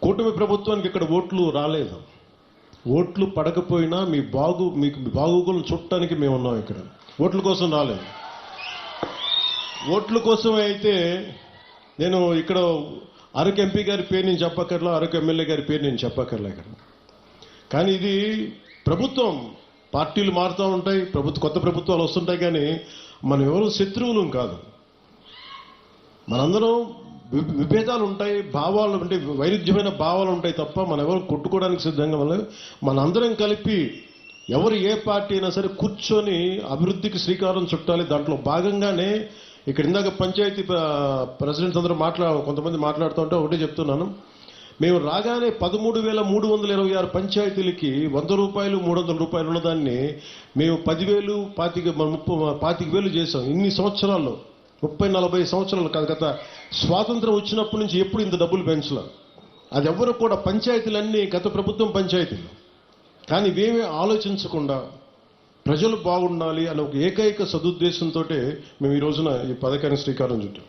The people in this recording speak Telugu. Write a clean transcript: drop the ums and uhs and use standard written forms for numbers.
కూటమి ప్రభుత్వానికి ఇక్కడ ఓట్లు రాలేదు. ఓట్లు పడకపోయినా మీకు బాగోగులను చుట్టానికి మేము ఉన్నాం. ఇక్కడ ఓట్ల కోసం రాలేదు. ఓట్ల కోసం అయితే నేను ఇక్కడ అరకు ఎంపీ గారి పేరు నేను చెప్పక్కర్లా, అరకు ఎమ్మెల్యే గారి పేరు నేను చెప్పక్కర్లా ఇక్కడ. కానీ ఇది ప్రభుత్వం, పార్టీలు మారుతూ ఉంటాయి, కొత్త ప్రభుత్వాలు వస్తుంటాయి. కానీ మనం ఎవరు శత్రువులం కాదు. మనందరం విభేదాలు ఉంటాయి, భావాలు అంటే వైరుధ్యమైన భావాలు ఉంటాయి తప్ప మనం ఎవరు కొట్టుకోవడానికి సిద్ధంగా లేదు. మనందరం కలిపి ఎవరు ఏ పార్టీ అయినా సరే కూర్చొని అభివృద్ధికి శ్రీకారం చుట్టాలి. దాంట్లో భాగంగానే ఇక్కడ ఇందాక పంచాయతీ ప్రెసిడెంట్స్ అందరూ కొంతమంది మాట్లాడుతూ ఉంటే ఒకటే చెప్తున్నాను. మేము రాగానే 13,326 పంచాయతీలకి 100 రూపాయలు 300 రూపాయలు ఉన్నదాన్ని మేము 10,000 25,000 చేసాం. ఇన్ని సంవత్సరాల్లో 30-40 సంవత్సరాలు కాదు, గత స్వాతంత్రం వచ్చినప్పటి నుంచి ఎప్పుడు ఇంత డబ్బులు పెంచలే. అది ఎవరు కూడా పంచాయతీలన్నీ గత ప్రభుత్వం పంచాయతీలు. కానీ ఇవేమీ ఆలోచించకుండా ప్రజలు బాగుండాలి అనే ఒక ఏకైక సదుద్దేశంతో మేము ఈ రోజున ఈ పథకానికి శ్రీకారం చుట్టాం.